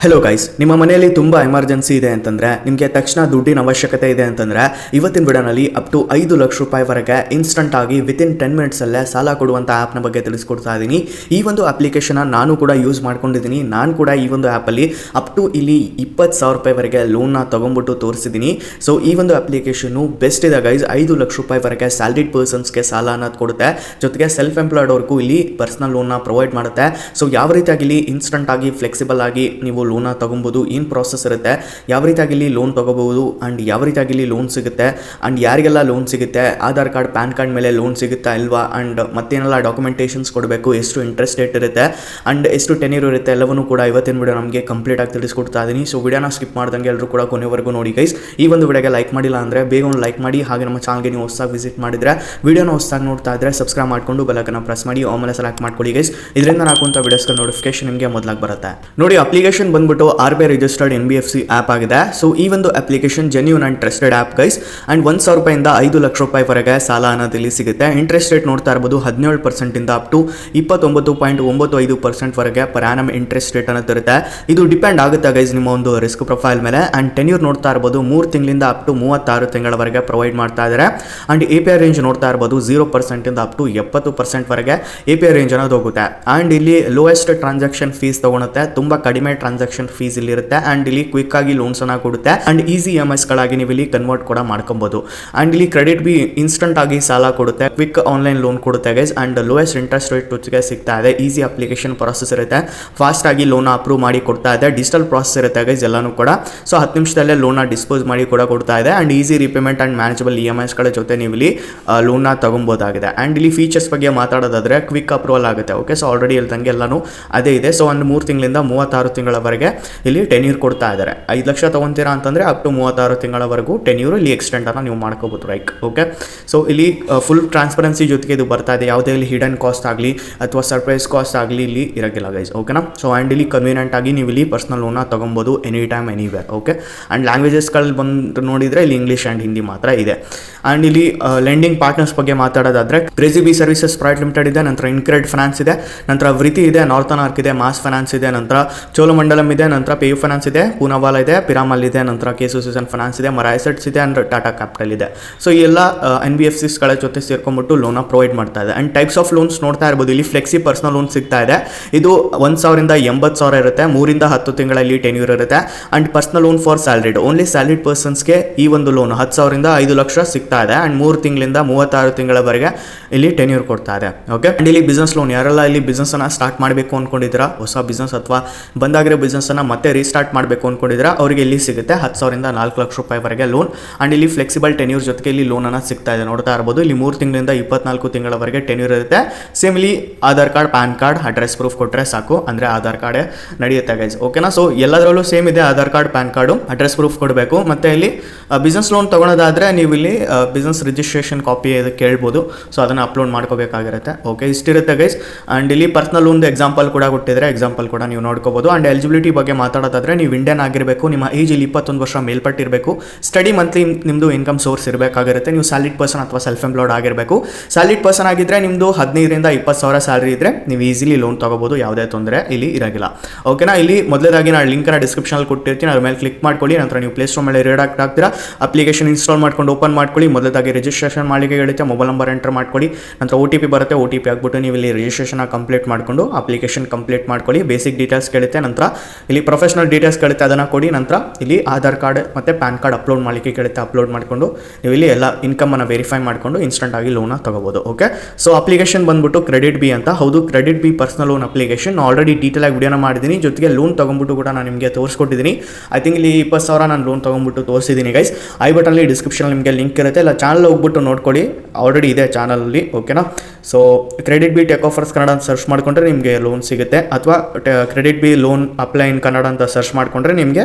Hello guys, ನಿಮ್ಮ ಮನೆಯಲ್ಲಿ ತುಂಬ ಎಮರ್ಜೆನ್ಸಿ ಇದೆ ಅಂತಂದರೆ, ನಿಮಗೆ ತಕ್ಷಣ ದುಡ್ಡಿನ ಅವಶ್ಯಕತೆ ಇದೆ ಅಂತಂದರೆ ಇವತ್ತಿನ ವಿಡಿಯೋನಲ್ಲಿ ಅಪ್ ಟು 5 ಲಕ್ಷ ರೂಪಾಯಿವರೆಗೆ ಇನ್ಸ್ಟಂಟ್ ಆಗಿ ವಿತಿನ್ 10 ಮಿನಿಟ್ಸಲ್ಲೇ ಸಾಲ ಕೊಡುವಂಥ ಆ್ಯಪ್ನ ಬಗ್ಗೆ ತಿಳಿಸ್ಕೊಡ್ತಾ ಇದ್ದೀನಿ. ಈ ಒಂದು ಅಪ್ಲಿಕೇಶನ್ನ ನಾನು ಕೂಡ ಯೂಸ್ ಮಾಡ್ಕೊಂಡಿದ್ದೀನಿ. ನಾನು ಕೂಡ ಈ ಒಂದು ಆ್ಯಪಲ್ಲಿ ಅಪ್ ಟು ಇಲ್ಲಿ 20,000 ರೂಪಾಯಿವರೆಗೆ ಲೋನ್ನ ತೊಗೊಂಡ್ಬಿಟ್ಟು ತೋರಿಸಿದ್ದೀನಿ. ಸೊ ಈ ಒಂದು ಅಪ್ಲಿಕೇಶನ್ನು ಬೆಸ್ಟ್ ಇದೆ ಗೈಸ್. 5 ಲಕ್ಷ ರೂಪಾಯಿವರೆಗೆ ಸ್ಯಾಲ್ರಿಡ್ ಪರ್ಸನ್ಸ್ಗೆ ಸಾಲ ಅನ್ನೋದು ಕೊಡುತ್ತೆ. ಜೊತೆಗೆ ಸೆಲ್ಫ್ ಎಂಪ್ಲಾಯ್ಡ್ ಅವ್ರಿಗೂ ಇಲ್ಲಿ ಪರ್ಸನಲ್ ಲೋನ್ನ ಪ್ರೊವೈಡ್ ಮಾಡುತ್ತೆ. ಸೊ ಯಾವ ರೀತಿಯಾಗಿ ಇಲ್ಲಿ ಇನ್ಸ್ಟಂಟ್ ಆಗಿ ಫ್ಲೆಕ್ಸಿಬಲ್ ಆಗಿ ನೀವು ಲೋನ ತಗೊಬೋದು, ಏನು ಪ್ರಾಸೆಸ್ ಇರುತ್ತೆ, ಯಾವ ರೀತಿಯಾಗಿ ಇಲ್ಲಿ ಲೋನ್ ತಗೋಬಹುದು ಆ್ಯಂಡ್ ಯಾವ ರೀತಿಯಾಗಿ ಇಲ್ಲಿ ಲೋನ್ ಸಿಗುತ್ತೆ ಆ್ಯಂಡ್ ಯಾರಿಗೆಲ್ಲ ಲೋನ್ ಸಿಗುತ್ತೆ, ಆಧಾರ್ ಕಾರ್ಡ್ ಪ್ಯಾನ್ ಕಾರ್ಡ್ ಮೇಲೆ ಲೋನ್ ಸಿಗುತ್ತಾ ಇಲ್ವಾ ಆ್ಯಂಡ್ ಮತ್ತೇನೆಲ್ಲ ಡಾಕ್ಯುಮೆಂಟೇಷನ್ಸ್ ಕೊಡಬೇಕು, ಎಷ್ಟು ಇಂಟ್ರೆಸ್ಟ್ ರೇಟ್ ಇರುತ್ತೆ ಆ್ಯಂಡ್ ಎಷ್ಟು ಟೆನ್ಯೂರ್ ಇರುತ್ತೆ, ಎಲ್ಲವನ್ನೂ ಕೂಡ ಇವತ್ತಿನ ವಿಡಿಯೋ ನಮಗೆ ಕಂಪ್ಲೀಟ್ ಆಗಿ ತಿಳಿಸ್ಕೊಡ್ತಾ ಇದ್ದೀನಿ. ಸೊ ವಿಡಿಯೋನ ಸ್ಕಿಪ್ ಮಾಡ್ದಂಗೆ ಎಲ್ಲರೂ ಕೂಡ ಕೊನೆವರೆಗೂ ನೋಡಿ ಗೈಸ್. ಈ ಒಂದು ವಿಡಿಯೋಗೆ ಲೈಕ್ ಮಾಡಿಲ್ಲ ಅಂದರೆ ಬೇಗ ಒಂದು ಲೈಕ್ ಮಾಡಿ. ಹಾಗೆ ನಮ್ಮ ಚಾನಲ್ಗೆ ನೀವು ಹೊಸದಾಗಿ ವಿಸಿಟ್ ಮಾಡಿದರೆ, ವಿಡಿಯೋನ ಹೊಸದಾಗಿ ನೋಡ್ತಾ ಇದ್ದರೆ ಸಬ್ಸ್ಕ್ರೈಬ್ ಮಾಡಿಕೊಂಡು ಬೆಲ್ಲೈಕನ್ನ ಪ್ರೆಸ್ ಮಾಡಿ ಆಮೇಲೆ ಸೆಲೆಕ್ಟ್ ಮಾಡ್ಕೊಳ್ಳಿ ಗೈಸ್. ಇದರಿಂದ ನಾಕುವಂಥ ವಿಡಿಯೋಸ್ಗಳ ನೋಟಿಫಿಕೇಶನ್ ನಿಮಗೆ ಮೊದಲಾಗಿ ಬರುತ್ತೆ. ನೋಡಿ, ಅಪ್ಲಿಕೇಶನ್ ಬಂದ್ಬಿಟ್ಟು RBI ರಿಜಿಸ್ಟರ್ಡ್ NBFC ಆ್ಯಪ್ ಆಗಿದೆ. ಸೊ ಈ ಒಂದು application genuine and trusted app guys. And 1,000 ರೂಪಾಯಿಂದ 5 ಲಕ್ಷ ರೂಪಾಯಿವರೆಗೆ ಸಾಲ ಅನ್ನೋದು ಇಲ್ಲಿ ಸಿಗುತ್ತೆ. ಇಂಟ್ರೆಸ್ಟ್ ರೇಟ್ ನೋಡ್ತಾ ಇರ್ಬೋದು 17% ಅಪ್ ಟು 29.95% ವರೆಗೆ ಪರ್ ಆ್ಯನಮ್ ಇಂಟ್ರೆಸ್ಟ್ ರೇಟ್ ಅನ್ನೋದು ಇರುತ್ತೆ. ಇದು ಡಿಪೆಂಡ್ ಆಗುತ್ತೆ ಗೈಸ್ ನಿಮ್ಮ ಒಂದು ರಿಸ್ಕ್ ಪ್ರೊಫೈಲ್ ಮೇಲೆ. ಆ್ಯಂಡ್ ಟೆನ್ಯೂರ್ ನೋಡ್ತಾ ಇರ್ಬೋದು 3 ತಿಂಗಳಿಂದ ಅಪ್ ಟು 36 ತಿಂಗಳವರೆಗೆ ಪ್ರೊವೈಡ್ ಮಾಡ್ತಾ ಇದ್ದಾರೆ. ಆ್ಯಂಡ್ API ರೇಂಜ್ ನೋಡ್ತಾ ಇರ್ಬೋದು 0% ಅಪ್ ಟು 70% ವರೆಗೆ API ರೇಂಜ್ ಅನ್ನೋದು ಹೋಗುತ್ತೆ. ಆ್ಯಂಡ್ ಇಲ್ಲಿ ಲೋಯೆಸ್ಟ್ ಟ್ರಾನ್ಸಾಕ್ಷನ್ ಫೀಸ್ ತಗೊಳುತ್ತೆ, ತುಂಬ ಕಡಿಮೆ ಟ್ರಾನ್ಸಾಕ್ಷನ್ ಫೀಸ್ ಇಲ್ಲಿ ಇರುತ್ತೆ. ಆ್ಯಂಡ್ ಇಲ್ಲಿ ಕ್ವಿಕ್ ಆಗಿ ಲೋನ್ಸ್ ಅನ್ನ ಕೊಡುತ್ತೆ ಆ್ಯಂಡ್ ಈಸಿ EMIs ಗಳಾಗಿ ನೀವು ಇಲ್ಲಿ ಕನ್ವರ್ಟ್ ಕೂಡ ಮಾಡ್ಕೊಬಹುದು. ಆ್ಯಂಡ್ ಇಲ್ಲಿ ಕ್ರೆಡಿಟ್ ಬಿ ಇನ್ಸ್ಟಂಟ್ ಆಗಿ ಸಾಲ ಕೊಡುತ್ತೆ, ಕ್ವಿಕ್ ಆನ್ಲೈನ್ ಲೋನ್ ಕೊಡುತ್ತೆ guys. And lowest interest rate ಜೊತೆಗೆ ಸಿಗ್ತಾ ಇದೆ. ಈಸಿ ಅಪ್ಲಿಕೇಶನ್ ಪ್ರಾಸೆಸ್ ಇರುತ್ತೆ, ಫಾಸ್ಟ್ ಆಗಿ ಲೋನ್ ಅಪ್ರೂವ್ ಮಾಡಿ ಕೊಡ್ತಾ ಇದೆ. ಡಿಜಿಟಲ್ ಪ್ರಾಸೆಸ್ ಇರುತ್ತೆ ಗೈಸ್ ಎಲ್ಲಾನು ಕೂಡ. ಸೊ 10 ನಿಮಿಷದಲ್ಲೇ ಲೋನ್ನ ಡಿಸ್ಪೋಸ್ ಮಾಡಿ ಕೂಡ ಕೊಡ್ತಾ ಇದೆ. And easy repayment and manageable EMIs ಗಳ ಜೊತೆ ನೀವು ಇಲ್ಲಿ ಲೋನ್ನ ತಗೊಬೋದಾಗಿದೆ. ಆ್ಯಂಡ್ ಇಲ್ಲಿ ಫೀಚರ್ಸ್ ಬಗ್ಗೆ ಮಾತಾಡೋದಾದ್ರೆ ಕ್ವಿಕ್ ಅಪ್ರೂವಲ್ ಆಗುತ್ತೆ. ಓಕೆ, ಸೊ ಆಲ್ರೆಡಿ ಹೇಳ್ದಂಗೆ ಎಲ್ಲಾನು ಅದೇ ಇದೆ. ಸೊ ಒಂದು 3 ತಿಂಗಳಿಂದ 36 ತಿಂಗಳವರೆಗೆ ಇಲ್ಲಿ ಟೆನ್ಯೂರ್ ಕೊಡ್ತಾ ಇದ್ದಾರೆ. 5 ಲಕ್ಷ ತಗೊಂತೀರಾ ಅಂತಂದರೆ ಅಪ್ ಟು 36 ತಿಂಗಳವರೆಗೂ ಟೆನ್ಯೂರ್ ಇಲ್ಲಿ ಎಕ್ಸ್ಟೆಂಡ್ ಅನ್ನು ನೀವು ಮಾಡ್ಕೋಬಹುದು, ರೈಟ್? ಓಕೆ, ಸೊ ಇಲ್ಲಿ ಫುಲ್ ಟ್ರಾನ್ಸ್ಪರೆನ್ಸಿ ಜೊತೆಗೆ ಇದು ಬರ್ತಾ ಇದೆ. ಯಾವುದೇ ಇಲ್ಲಿ ಹಿಡನ್ ಕಾಸ್ಟ್ ಆಗಲಿ ಅಥವಾ ಸರ್ಪ್ರೈಸ್ ಕಾಸ್ಟ್ ಆಗಲಿ ಇಲ್ಲಿ ಇರೋಕ್ಕಿಲ್ಲ ಗೈಸ್. ಓಕೆನಾ? ಸೊ ಆ್ಯಂಡ್ ಇಲ್ಲಿ ಕನ್ವೀನಿಯಂಟ್ ಆಗಿ ನೀವು ಇಲ್ಲಿ ಪರ್ಸನಲ್ ಲೋನ್ನ ತೊಗೊಬೋದು any time anywhere. Okay, and ಲ್ಯಾಂಗ್ವೇಜಸ್ಗಳು ಬಂದು ನೋಡಿದರೆ ಇಲ್ಲಿ ಇಂಗ್ಲೀಷ್ ಆ್ಯಂಡ್ ಹಿಂದಿ ಮಾತ್ರ ಇದೆ. ಆ್ಯಂಡ್ ಇಲ್ಲಿ ಲೆಂಡಿಂಗ್ ಪಾರ್ಟ್ನರ್ಸ್ ಬಗ್ಗೆ ಮಾತಾಡೋದಾದರೆ KreditBee services private limited ಇದೆ, ನಂತರ ಇನ್ಕ್ರೆಡ್ ಫೈನಾನ್ಸ್ ಇದೆ, ನಂತರ ವೃತ್ತಿ ಇದೆ, ನಾರ್ತನ್ ಆರ್ಕ್ ಇದೆ, ಮಾಸ್ ಫೈನಾನ್ಸ್ ಇದೆ, ನಂತರ ಚೋಳಮಂಡಲಂ ಇದೆ, ನಂತರ ಪೇಯು ಫೈನಾನ್ಸ್ ಇದೆ, ಪೂನಾವಾಲ ಇದೆ, ಪಿರಾಮಲ್ ಇದೆ, ನಂತರ KSOCN ಫೈನಾನ್ಸ್ ಇದೆ, ಮರೈಸೆಟ್ಸ್ ಇದೆ ಆ್ಯಂಡ್ ಟಾಟಾ ಕ್ಯಾಪಿಟಲ್ ಇದೆ. ಸೊ ಈ ಎಲ್ಲ NBFCsಗಳ ಜೊತೆ ಸೇರ್ಕೊಂಡ್ಬಿಟ್ಟು ಲೋನ ಪ್ರೊವೈಡ್ ಮಾಡ್ತಾ ಇದೆ. ಆ್ಯಂಡ್ ಟೈಪ್ಸ್ ಆಫ್ ಲೋನ್ಸ್ ನೋಡ್ತಾ ಇರ್ಬೋದು, ಇಲ್ಲಿ ಫ್ಲೆಕ್ಸಿ ಪರ್ಸನಲ್ ಲೋನ್ ಸಿಗ್ತಾ ಇದೆ. ಇದು 1,000 ರಿಂದ 80,000 ಇರುತ್ತೆ, 3 ರಿಂದ 10 ತಿಂಗಳಲ್ಲಿ ಟೆನ್ಯೂರ್ ಇರುತ್ತೆ. And personal loan for salaried, only salaried ಪರ್ಸನ್ಸ್ಗೆ ಈ ಒಂದು ಲೋನ್ 10,000 ರಿಂದ 5 ಲಕ್ಷ ಸಿಗ್ತಾ ಇದೆ. ಆ್ಯಂಡ್ 3 ತಿಂಗಳಿಂದ 36 ತಿಂಗಳವರೆಗೆ ಇಲ್ಲಿ ಟೆನ್ಯೂರ್ ಕೊಡ್ತಾ ಇದೆ. ಓಕೆ, ಆ್ಯಂಡ್ ಇಲ್ಲಿ ಬಿಸ್ನೆಸ್ ಲೋನ್, ಯಾರೆಲ್ಲ ಇಲ್ಲಿ ಬಿಸ್ನೆಸ್ ಅನ್ನ ಸ್ಟಾರ್ಟ್ ಮಾಡಬೇಕು ಅನ್ಕೊಂಡಿದ್ದೀರಾ, ಹೊಸ ಬಿಸ್ನೆಸ್ ಅಥವಾ ಬಂದಾಗಿರೋ ಬಿಸ್ನೆಸ್ ಅನ್ನ ಮತ್ತೆ ರೀಸ್ಟಾರ್ಟ್ ಮಾಡಬೇಕು ಅನ್ಕೊಂಡಿದ್ದೀರಾ, ಅವರಿಗೆ ಇಲ್ಲಿ ಸಿಗುತ್ತೆ 10,000 ರಿಂದ 4 ಲಕ್ಷ ರೂಪಾಯಿವರೆಗೆ ಲೋನ್. ಆ್ಯಂಡ್ ಇಲ್ಲಿ ಫ್ಲೆಕ್ಸಿಬಲ್ ಟೆನ್ಯೂರ್ ಜೊತೆಗೆ ಇಲ್ಲಿ ಲೋನ್ ಅನ್ನ ಸಿಗ್ತಾ ಇದೆ. ನೋಡ್ತಾ ಇರ್ಬೋದು ಇಲ್ಲಿ 3 ತಿಂಗಳಿಂದ 24 ತಿಂಗಳವರೆಗೆ ಟೆನ್ಯೂರ್ ಇರುತ್ತೆ. ಸೇಮ್ ಇಲ್ಲಿ Aadhaar card, PAN card, address proof ಕೊಟ್ಟರೆ ಸಾಕು, ಅಂದರೆ ಆಧಾರ್ ಕಾರ್ಡ್ ನಡೆಯುತ್ತೆ ಗೈಸ್. ಓಕೆನಾ? ಸೊ ಎಲ್ಲದರಲ್ಲೂ ಸೇಮ್ ಇದೆ, Aadhaar card, PAN card, address proof ಕೊಡಬೇಕು. ಮತ್ತು ಇಲ್ಲಿ ಬಿಸ್ನೆಸ್ ಲೋನ್ ತೊಗೊಳೋದಾದರೆ ನೀವು ಇಲ್ಲಿ ಬಿಸ್ನೆಸ್ ರಿಜಿಸ್ಟ್ರೇಷನ್ ಕಾಪಿ ಇದಕ್ಕೆ ಕೇಳ್ಬೋದು. ಸೊ ಅದನ್ನು ಅಪ್ಲೋಡ್ ಮಾಡ್ಕೋಬೇಕಾಗಿರುತ್ತೆ. ಓಕೆ, ಇಷ್ಟಿರುತ್ತೆ ಗೈಸ್. ಆ್ಯಂಡ್ ಇಲ್ಲಿ ಪರ್ಸನಲ್ ಲೋನ್ದು ಎಕ್ಸಾಂಪಲ್ ಕೂಡ ಕೊಟ್ಟಿದ್ದಾರೆ, ಎಕ್ಸಾಂಪಲ್ ಕೂಡ ನೀವು ನೋಡ್ಕೋಬೋದು. ಆ್ಯಂಡ್ ಎಲಿಜಿಬಿಲಿಟಿ ಬಗ್ಗೆ ಮಾತಾಡೋದಾದರೆ ನೀವು ಇಂಡಿಯನ್ ಆಗಿರಬೇಕು, ನಿಮ್ಮ ಏಜ್ ಇಲ್ಲಿ 21 ವರ್ಷ ಮೇಲ್ಪಟ್ಟಿರಬೇಕು, ಸ್ಟಡಿ ಮಂತ್ಲಿ ನಿಮ್ಮದು ಇನ್ಕಮ್ ಸೋರ್ಸ್ ಇರಬೇಕಾಗಿರುತ್ತೆ, ನೀವು ಸ್ಯಾಲಿಡ್ ಪರ್ಸನ್ ಅಥವಾ ಸೆಲ್ಫ್ ಎಂಪ್ಲಾಯ್ಡ್ ಆಗಿರಬೇಕು. ಸ್ಯಾಲಿಡ್ ಪರ್ಸನ್ ಆಗಿದ್ದರೆ ನಿಮ್ಮದು 15 ರಿಂದ 20,000 ಸ್ಯಾಲರಿ ಇದ್ದರೆ ನೀವು ಈಸಿಲಿ ಲೋನ್ ತೊಗೋಬೋದು, ಯಾವುದೇ ತೊಂದರೆ ಇಲ್ಲಿ ಇರೋಂಗಿಲ್ಲ. ಓಕೆನಾ? ಇಲ್ಲಿ ಮೊದಲೇದಾಗಿ ನಾನು ಲಿಂಕನ್ನು ಡಿಸ್ಕ್ರಿಪ್ಷನಲ್ಲಿ ಕೊಟ್ಟಿರ್ತೀನಿ, ಅದ್ರ ಮೇಲೆ ಕ್ಲಿಕ್ ಮಾಡ್ಕೊಳ್ಳಿ. ನಂತರ ನೀವು ಪ್ಲೇಸ್ಟೋರ್ ಮೇಲೆ ರೀಡಾಕ್ಟ್ ಆಗ್ತೀರಾ, ಅಪ್ಲಿಕೇಶನ್ ಇನ್ಸ್ಟಾಲ್ ಮಾಡ್ಕೊಂಡು ಓಪನ್ ಮಾಡ್ಕೊಳ್ಳಿ. ಮೊದಲೇದಾಗಿ ರಿಜಿಸ್ಟ್ರೇಷನ್ ಮಾಡಲಿಕ್ಕೆ ಹೇಳುತ್ತೆ, ಮೊಬೈಲ್ ನಂಬರ್ ಎಂಟರ್ ಮಾಡ್ಕೊಳ್ಳಿ, ನಂತರ OTP ಬರುತ್ತೆ, OTP ಹಾಕ್ಬಿಟ್ಟು ನೀವು ಇಲ್ಲಿ ರಿಜಿಸ್ಟ್ರೇಷನ್ ಕಂಪ್ಲೀಟ್ ಮಾಡಿಕೊಂಡು ಅಪ್ಲಿಕೇಶನ್ ಕಂಪ್ಲೀಟ್ ಮಾಡ್ಕೊಳ್ಳಿ. ಬೇಸಿಕ್ ಡೀಟೇಲ್ಸ್ ಕೇಳುತ್ತೆ, ನಂತರ ಇಲ್ಲಿ ಪ್ರೊಫೆಷನಲ್ ಡೀಟೇಲ್ಸ್ ಕೇಳುತ್ತೆ, ಅದನ್ನು ಕೊಡಿ. ನಂತರ ಇಲ್ಲಿ ಆಧಾರ್ ಕಾರ್ಡ್ ಮತ್ತು ಪ್ಯಾನ್ ಕಾರ್ಡ್ ಅಪ್ಲೋಡ್ ಮಾಡಲಿಕ್ಕೆ ಕೇಳುತ್ತೆ, ಅಪ್ಲೋಡ್ ಮಾಡಿಕೊಂಡು ನೀವು ಇಲ್ಲಿ ಎಲ್ಲ ಇನ್ಕಮನ್ನು ವೆರಿಫೈ ಮಾಡಿಕೊಂಡು ಇನ್ಸ್ಟಂಟ್ ಆಗಿ ಲೋನ ತಗೋಬೋದು. ಓಕೆ, ಸೊ ಅಪ್ಲಿಕೇಶನ್ ಬಂದ್ಬಿಟ್ಟು ಕ್ರೆಡಿಟ್ ಬಿ ಅಂತ. ಹೌದು, credit B personal loan application already detail ಆಗಿ ವಿಡಿಯೋನ ಮಾಡಿದ್ದೀನಿ, ಜೊತೆಗೆ ಲೋನ್ ತೊಗೊಂಡ್ಬಿಟ್ಟು ಕೂಡ ನಾನು ನಿಮಗೆ ತೋರಿಸ್ಕೊಟ್ಟಿದ್ದೀನಿ. ಐ ಥಿಂಕ್ ಇಲ್ಲಿ 20,000 ನಾನು ಲೋನ್ ತೊಗೊಂಡ್ಬಿಟ್ಟು ತೋರಿಸಿದ್ದೀನಿ ಗೈಸ್. ಐ ಬಟನಲ್ಲಿ ಡಿಸ್ಕ್ರಿಪ್ಷನಲ್ಲಿ ನಿಮಗೆ ಲಿಂಕ್ ಇರುತ್ತೆ, ಇಲ್ಲ ಚಾನಲ್ ಹೋಗ್ಬಿಟ್ಟು ನೋಡ್ಕೊಳ್ಳಿ, ಆಲ್ರೆಡಿ ಇದೆ ಚಾನಲಲ್ಲಿ. ಓಕೆನಾ? So credit B tech offers Kannada ಅಂತ ಸರ್ಚ್ ಮಾಡಿಕೊಂಡ್ರೆ ನಿಮಗೆ ಲೋನ್ ಸಿಗುತ್ತೆ, ಅಥವಾ ಕ್ರೆಡಿಟ್ ಬಿ ಲೋನ್ ಅಪ್ಲೈ ಇನ್ ಕನ್ನಡ ಅಂತ ಸರ್ಚ್ ಮಾಡಿಕೊಂಡ್ರೆ ನಿಮಗೆ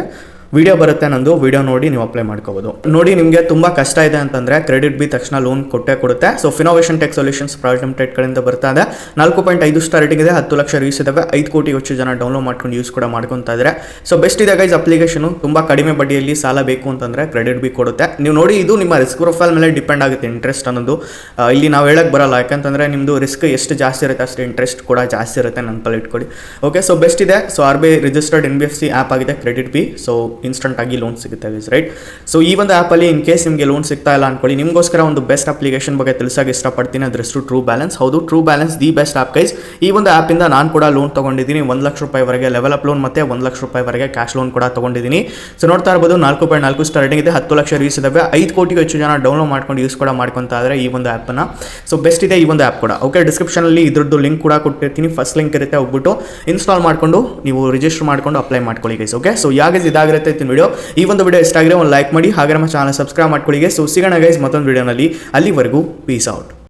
ವಿಡಿಯೋ ಬರುತ್ತೆ ನಂದು, ವಿಡಿಯೋ ನೋಡಿ ನೀವು ಅಪ್ಲೈ ಮಾಡ್ಕೋಬೋದು. ನೋಡಿ ನಿಮಗೆ ತುಂಬ ಕಷ್ಟ ಇದೆ ಅಂತಂದರೆ ಕ್ರೆಡಿಟ್ ಬಿ ತಕ್ಷಣ ಲೋನ್ ಕೊಡುತ್ತೆ. So ಫಿನೋವೇಷನ್ tech solutions private limited ಕಡೆಯಿಂದ ಬರ್ತಾ ಇದೆ. 4.5 ಸ್ಟಾರ್ ರೇಟಿಂಗ್ ಇದೆ, 10 ಲಕ್ಷ ರಿವ್ಯೂಸ್ ಇದಾವೆ, 5 ಕೋಟಿ ಹೆಚ್ಚು ಜನ ಡೌನ್ಲೋಡ್ ಮಾಡ್ಕೊಂಡು ಯೂಸ್ ಕೂಡ ಮಾಡ್ಕೊತಾ ಇದ್ದಾರೆ. ಸೊ ಬೆಸ್ಟ್ ಇದೆ ಗೈಸ್ ಅಪ್ಲಿಕೇಶನ್. ತುಂಬ ಕಡಿಮೆ ಬಡ್ಡಿಯಲ್ಲಿ ಸಾಲ ಬೇಕು ಅಂತಂದರೆ ಕ್ರೆಡಿಟ್ ಬಿ ಕೊಡುತ್ತೆ. ನೀವು ನೋಡಿ ಇದು ನಿಮ್ಮ ರಿಸ್ಕ್ ಪ್ರೊಫೈಲ್ ಮೇಲೆ ಡಿಪೆಂಡ್ ಆಗುತ್ತೆ ಇಂಟ್ರೆಸ್ಟ್ ಅನ್ನೋದು. ಇಲ್ಲಿ ನಾವು ಹೇಳಕ್ಕೆ ಬರಲ್ಲ, ಯಾಕಂತಂದರೆ ನಿಮ್ಮದು ರಿಸ್ಕ್ ಎಷ್ಟು ಜಾಸ್ತಿ ಇರುತ್ತೆ ಅಷ್ಟು ಇಂಟ್ರೆಸ್ಟ್ ಕೂಡ ಜಾಸ್ತಿ ಇರುತ್ತೆ, ನೆನಪಲ್ಲಿ ಇಟ್ಕೊಳ್ಳಿ. ಓಕೆ, ಸೊ ಬೆಸ್ಟ್ ಇದೆ. So RBI registered NBFC app ಆಗಿದೆ ಕ್ರೆಡಿಟ್ ಬಿ. ಸೊ ಇನ್ಸ್ಟಂಟ್ ಆಗಿ ಲೋನ್ ಸಿಗುತ್ತೆ ಗೈಸ್, ರೈಟ್. ಸೊ ಈ ಒಂದು ಆ್ಯಪಲ್ಲಿ ಇನ್ ಕೇಸ್ ನಿಮಗೆ ಲೋನ್ ಸಿಗ್ತಾ ಇಲ್ಲ ಅನ್ಕೊಳ್ಳಿ, ನಿಮಗೋಸ್ಕರ ಒಂದು ಬೆಸ್ಟ್ ಅಪ್ಲಿಕೇಶನ್ ಬಗ್ಗೆ ತಿಳಿಸೋಕೆ ಇಷ್ಟಪಡ್ತೀನಿ. ಅದರಷ್ಟು ಟ್ರೂ ಬ್ಯಾಲೆನ್ಸ್. ಹೌದು, true balance the best app guys. ಈ ಒಂದು ಆ್ಯಪಿಂದ ನಾನು ಕೂಡ ಲೋನ್ ತೊಗೊಂಡಿದ್ದೀನಿ. 1 ಲಕ್ಷ ರೂಪಾಯಿವರೆಗೆ ಲೆವೆಲ್ ಅಪ್ ಲೋನ್ ಮತ್ತು 1 ಲಕ್ಷ ರೂಪಾಯಿವರೆಗೆ ಕ್ಯಾಶ್ ಲೋನ್ ಕೂಡ ತೊಗೊಂಡಿದ್ದೀನಿ. ಸೊ ನೋಡ್ತಾ ಇರ್ಬೋದು 4.4 ಸ್ಟಾರ್ ರೇಟಿಂಗ್ ಇದೆ, 10 ಲಕ್ಷ ರಿವ್ಯೂಸ್ ಇದಾವೆ, 5 ಕೋಟಿಗೂ ಹೆಚ್ಚು ಜನ ಡೌನ್ಲೋಡ್ ಮಾಡ್ಕೊಂಡು ಯೂಸ್ ಕೂಡ ಮಾಡ್ಕೊತಾ ಇದ್ದಾರೆ ಈ ಒಂದು ಆ್ಯಪನ್ನು. ಸೊ ಬೆಸ್ಟ್ ಇದೆ ಈ ಒಂದು ಆ್ಯಪ್ ಕೂಡ. ಓಕೆ, ಡಿಸ್ಕ್ರಿಪ್ಷನಲ್ಲಿ ಇದ್ರದ್ದು ಲಿಂಕ್ ಕೂಡ ಕೊಟ್ಟಿರ್ತೀನಿ. ಫಸ್ಟ್ ಲಿಂಕ್ ಇರುತ್ತೆ, ಹೋಗ್ಬಿಟ್ಟು ಇನ್ಸ್ಟಾಲ್ ಮಾಡಿಕೊಂಡು ನೀವು ರಿಜಿಸ್ಟರ್ ಮಾಡ್ಕೊಂಡು ಅಪ್ಲೈ ಮಾಡ್ಕೊಳ್ಳಿ ಗೈಸ್. ಓಕೆ, ಸೊ ಯಾಗೈಸ್ ಇದಾಗಿರುತ್ತೆ ಇತ್ತಿನ ವಿಡಿಯೋ. ಈ ಒಂದು ವಿಡಿಯೋ ಇಷ್ಟ ಆಗಿದ್ರೆ ಒಂದು ಲೈಕ್ ಮಾಡಿ, ಹಾಗೆ ನಮ್ಮ ಚಾನಲ್ ಸಬ್ಸ್ಕ್ರೈಬ್ ಮಾಡ್ಕೊಳ್ಳಿ. ಸೊ ಸಿಗೋಣ ಗೈಸ್ ಮತ್ತೊಂದು ವಿಡಿಯೋನಲ್ಲಿ. ಅಲ್ಲಿವರೆಗೂ ಪೀಸ್ ಔಟ್.